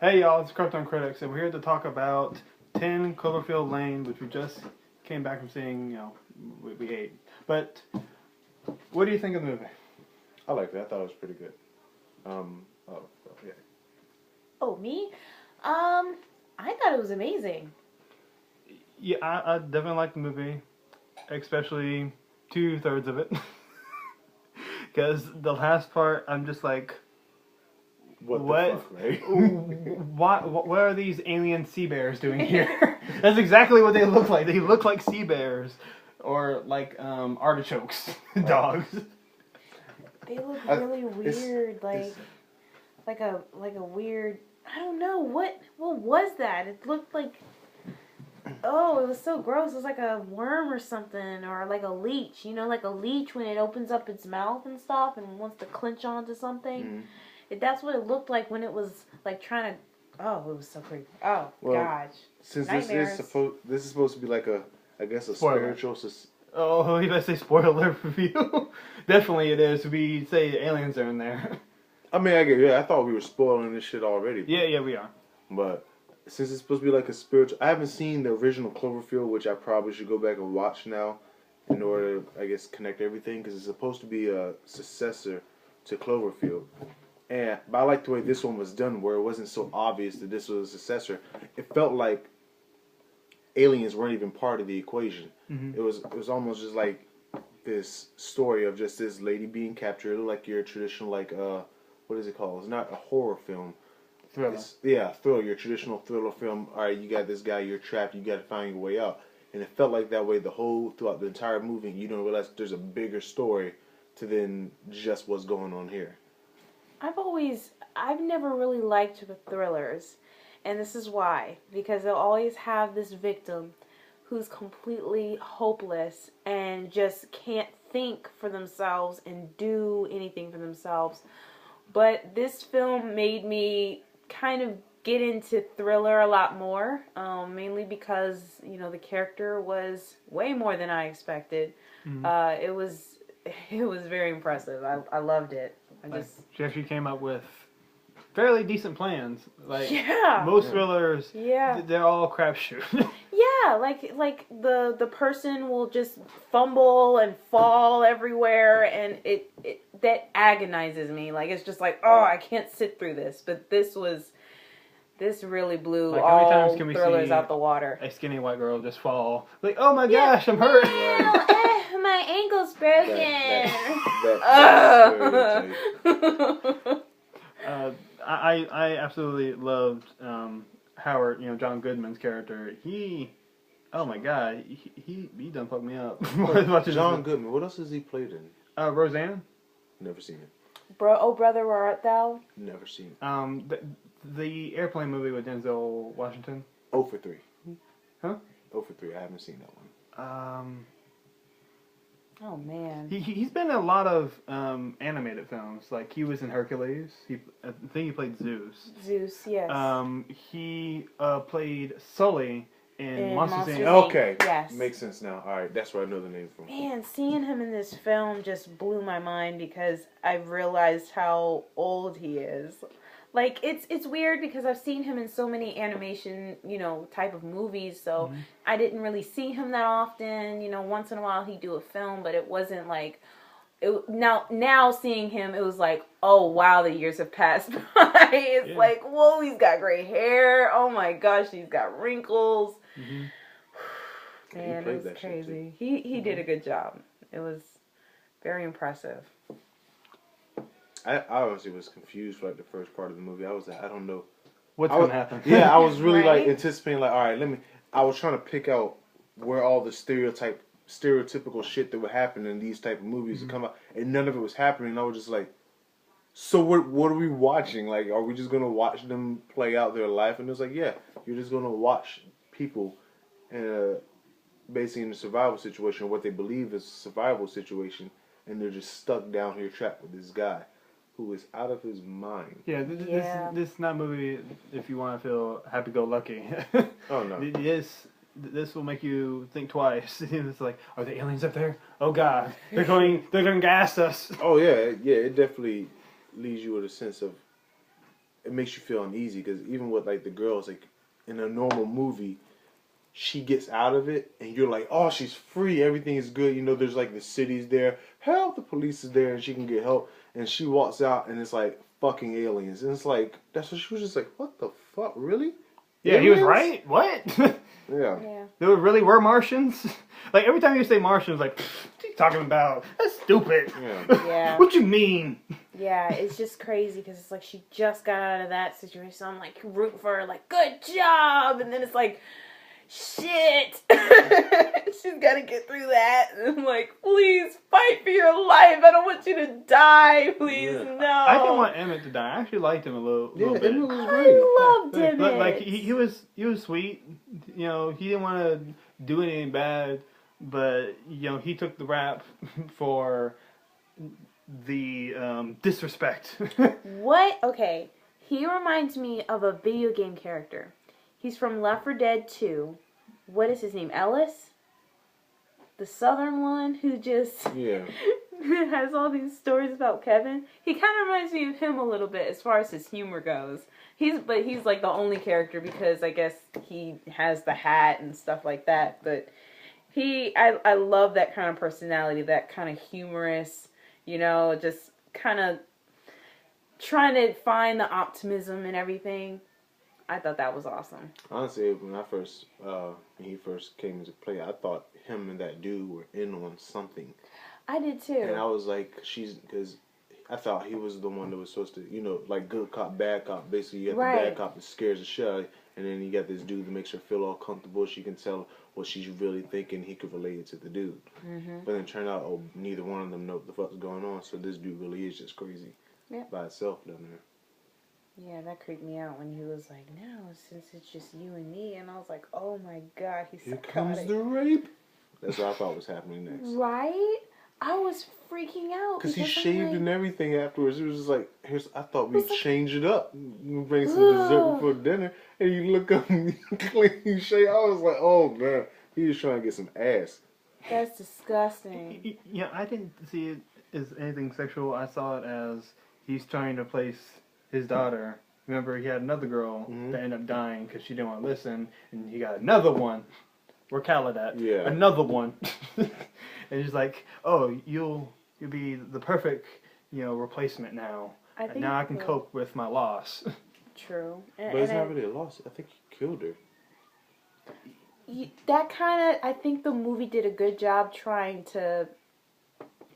Hey y'all, it's Cartoon Critics, and we're here to talk about 10 Cloverfield Lane, which we just came back from seeing, we ate. But, what do you think of the movie? I liked it. I thought it was pretty good. Yeah. Oh, me? I thought it was amazing. Yeah, I definitely liked the movie, especially 2/3 of it. Because the last part, I'm just like, What the fuck, right? what are these alien sea bears doing here? That's exactly what they look like. They look like sea bears. Or like artichokes, dogs. They look really weird, like a weird. I don't know what was that? It looked like. Oh, it was so gross. It was like a worm or something, or like a leech. You know, like a leech when it opens up its mouth and stuff and wants to clench onto something. Mm-hmm. That's what it looked like when it was like trying to. Oh, it was so creepy. Oh gosh. Since Nightmares. this is supposed to be like a Spoiler. spiritual. Oh, you better say spoiler review. Definitely it is. We say aliens are in there. I mean, I thought we were spoiling this shit already. Yeah, we are. But since it's supposed to be like a spiritual, I haven't seen the original Cloverfield, which I probably should go back and watch now, in order to, I guess, connect everything, because it's supposed to be a successor to Cloverfield. But I like the way this one was done, where it wasn't so obvious that this was a successor. It felt like aliens weren't even part of the equation. Mm-hmm. It was almost just like this story of just this lady being captured, like your traditional what is it called? It's not a horror film. Thriller. Thriller. Your traditional thriller film. All right, you got this guy, you're trapped, you got to find your way out. And it felt like that way throughout the entire movie. You don't realize there's a bigger story to than just what's going on here. I've never really liked the thrillers, and this is why. Because they'll always have this victim who's completely hopeless and just can't think for themselves and do anything for themselves. But this film made me kind of get into thriller a lot more, mainly because, the character was way more than I expected. Mm-hmm. It was very impressive. I loved it. She actually came up with fairly decent plans. Yeah. Most thrillers, yeah, they're all crapshoot. yeah, like the person will just fumble and fall everywhere, and it that agonizes me. Like, it's just like, oh, I can't sit through this. But this really blew Like, how many all times can we thrillers see out the water. A skinny white girl just fall. Like, oh my gosh, I'm hurt. My ankle's broken. I absolutely loved Howard, John Goodman's character. Oh my god, he done fucked me up. John Goodman, what else has he played in? Roseanne? Never seen it. Brother, where art thou? Never seen it. The airplane movie with Denzel Washington. 0 for 3. Huh? 0 for 3. I haven't seen that one. Oh man. He's been in a lot of animated films. Like, he was in Hercules. I think he played Zeus. Zeus, yes. He played Sully in Monsters Inc. Okay. Yes. Makes sense now. All right, that's where I know the name from. Man, seeing him in this film just blew my mind because I realized how old he is. Like, it's weird because I've seen him in so many animation, type of movies, so I didn't really see him that often. Once in a while he'd do a film, but it wasn't like... Now seeing him, it was like, oh wow, the years have passed by. It's like, whoa, he's got gray hair. Oh my gosh, he's got wrinkles. Mm-hmm. Man, it was crazy. He did a good job. It was very impressive. I honestly was confused for like the first part of the movie. I was like, I don't know what's going to happen. Yeah, I was really Right? like anticipating, like, all right, I was trying to pick out where all the stereotypical shit that would happen in these type of movies would come out, and none of it was happening. I was just like, so what are we watching? Like, are we just gonna watch them play out their life? And it was like, yeah, you're just gonna watch people basically in a survival situation, what they believe is a survival situation, and they're just stuck down here trapped with this guy who is out of his mind. Yeah, this is not a movie if you want to feel happy-go-lucky. Oh no. This will make you think twice. It's like, are the aliens up there? Oh god, they're going to gas us. Oh yeah, it definitely leaves you with a sense of it makes you feel uneasy because even with like the girls, like in a normal movie, she gets out of it and you're like, oh, she's free, everything is good. You know, there's like the city's there, help, the police is there, and she can get help. And she walks out and it's like fucking aliens, and it's like that's what she was just like, what the fuck, really? Yeah, aliens? he was right. What? Yeah. There really were Martians. Like every time you say Martians, like, what are you talking about? That's stupid. Yeah. What you mean? Yeah, it's just crazy because it's like she just got out of that situation. So I'm like rooting for her, like, good job, and then it's like, shit, she's got to get through that. And I'm like, please fight for your life. I don't want you to die. Please, no. I didn't want Emmett to die. I actually liked him a little bit. Emmett was great. I loved Emmett. Like he was sweet. You know, he didn't want to do anything bad, but you know, he took the rap for the disrespect. What? Okay, he reminds me of a video game character. He's from Left 4 Dead 2. What is his name? Ellis? The southern one who just has all these stories about Kevin. He kind of reminds me of him a little bit as far as his humor goes. He's like the only character because I guess he has the hat and stuff like that. But I love that kind of personality, that kind of humorous, you know, just kind of trying to find the optimism and everything. I thought that was awesome. Honestly, when he first came into play, I thought him and that dude were in on something. I did too. And I was like, because I thought he was the one that was supposed to, you know, like good cop, bad cop. Basically, you got the bad cop that scares the shit out of you, and then you got this dude that makes her feel all comfortable. She can tell what she's really thinking. He could relate it to the dude. Mm-hmm. But then it turned out, neither one of them know what the fuck's going on. So this dude really is just crazy by itself down there. Yeah, that creeped me out when he was like, no, since it's just you and me. And I was like, oh my God, he's Here psychotic. comes the rape. That's what I thought was happening next. Right? I was freaking out. Because he shaved and everything afterwards. It was just like, I thought we'd change it up. We'd bring some dessert before dinner. And you look up and you clean shave. I was like, oh man, he was trying to get some ass. That's disgusting. Yeah, I didn't see it as anything sexual. I saw it as he's trying to place his daughter. Remember, he had another girl that ended up dying because she didn't want to listen, and he got another one. Where Khaled at? Yeah. Another one. And he's like, oh, you'll be the perfect, you know, replacement now. Now I can cope with my loss. True. But it's not really a loss. I think he killed her. That kind of, I think the movie did a good job trying to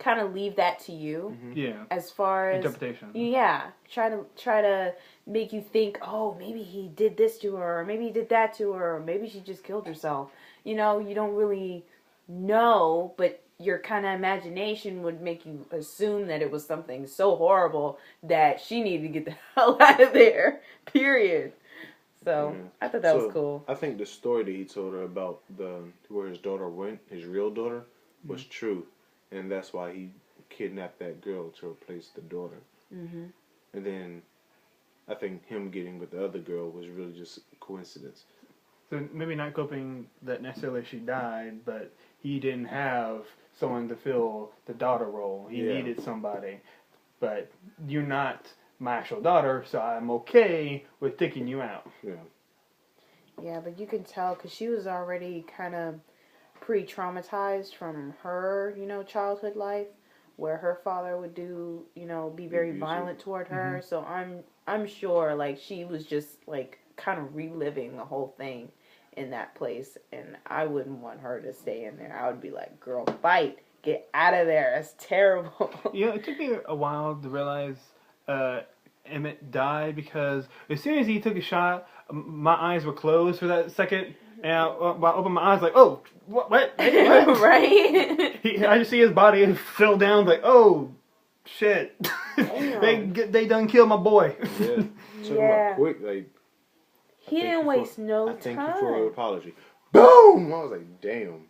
kind of leave that to you. Mm-hmm. Yeah. As far as interpretation. Yeah. Try to make you think, oh, maybe he did this to her, or maybe he did that to her, or maybe she just killed herself. You know, you don't really know, but your kind of imagination would make you assume that it was something so horrible that she needed to get the hell out of there. Period. So I thought that was cool. I think the story that he told her about where his daughter went, his real daughter, was true, and that's why he kidnapped that girl to replace the daughter. Mm-hmm. And then I think him getting with the other girl was really just a coincidence. So maybe not coping that necessarily she died, but he didn't have someone to fill the daughter role. He needed somebody. But you're not my actual daughter, so I'm okay with taking you out. Yeah. Yeah, but you can tell because she was already kind of pre-traumatized from her, you know, childhood life, where her father would be very violent toward her. Mm-hmm. So I'm sure, like, she was just, like, kind of reliving the whole thing in that place, and I wouldn't want her to stay in there. I would be like, girl, fight, get out of there. That's terrible. You know, it took me a while to realize Emmett died, because as soon as he took a shot, my eyes were closed for that second, and I opened my eyes like, oh, what? What? Right? I just see his body fell down, like, oh, shit. They done killed my boy. Yeah. Took him up quick, like. He didn't waste no time. I thank you for your apology. Boom! I was like, damn.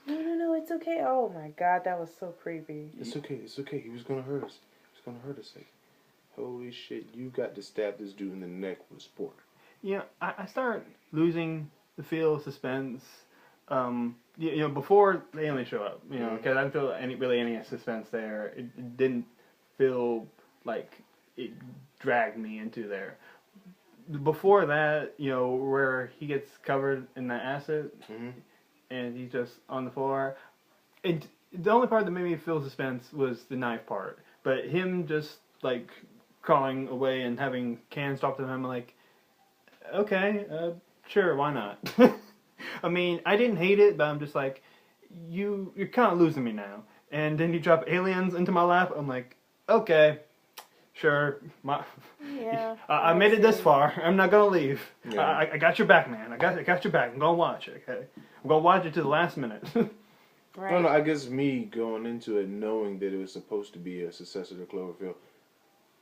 No, it's okay. Oh my God, that was so creepy. It's okay. He was gonna hurt us. Like, holy shit, you got to stab this dude in the neck with a spork. Yeah, I started losing the feel of suspense. Before the aliens show up, because I didn't feel any suspense there. It didn't feel like it dragged me into there. Before that, where he gets covered in that acid, and he's just on the floor. And the only part that made me feel suspense was the knife part. But him just, like, crawling away and having cans dropped on him, like, okay, sure, why not? I mean, I didn't hate it, but I'm just like, you're kind of losing me now. And then you drop aliens into my lap, I'm like, okay, sure. I made it this far. I'm not gonna leave. Yeah. I got your back, man. I got your back. I'm gonna watch it. Okay, I'm gonna watch it to the last minute. Right. I don't know. I guess me going into it knowing that it was supposed to be a successor to Cloverfield,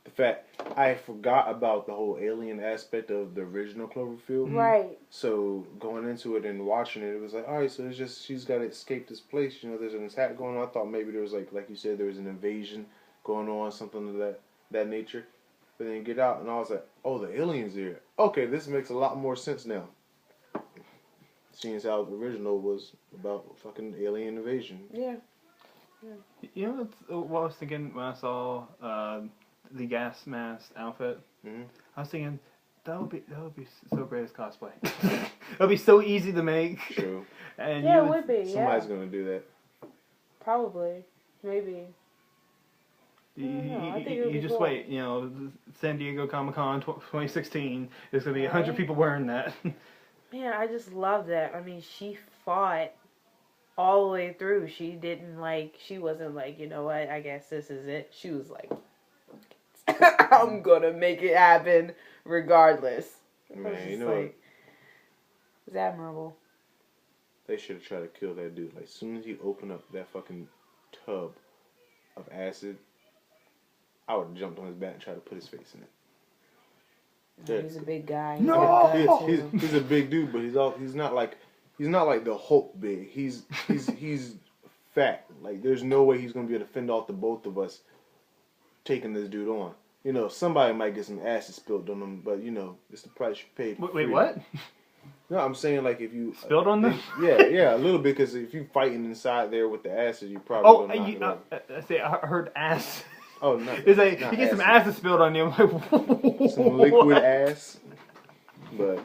the fact I forgot about the whole alien aspect of the original Cloverfield. Right. So going into it and watching it, it was like, all right, so it's just she's got to escape this place. There's an attack going on. I thought maybe there was like you said, there was an invasion going on, something of that nature. But then you get out, and I was like, oh, the aliens here. Okay, this makes a lot more sense now. Seeing as how the original was about fucking alien invasion. Yeah. You know what I was thinking when I saw the gas mask outfit? Mm-hmm. I was thinking that would be so great as cosplay. It would be so easy to make. True. And yeah, it would be. Somebody's gonna do that. Probably. Maybe. You just cool. Wait. San Diego Comic-Con 2016. There's gonna be 100 people wearing that. Man, I just love that. I mean, she fought all the way through. She wasn't like, you know what, I guess this is it. She was like, I'm gonna make it happen regardless. Man, you know what? It was admirable. They should have tried to kill that dude. Like, as soon as he opened up that fucking tub of acid, I would have jumped on his back and tried to put his face in it. He's a big guy. He's a big dude, but he's not like the Hulk big. He's fat. Like, there's no way he's gonna be able to fend off the both of us taking this dude on. Somebody might get some acid spilled on them, but it's the price you pay. Wait, what? No, I'm saying like if you spilled on them. Yeah, a little bit, because if you're fighting inside there with the acid, you probably. I heard acid. Oh no! It's like you get some acid spilled on you. I'm like, some liquid ass, but.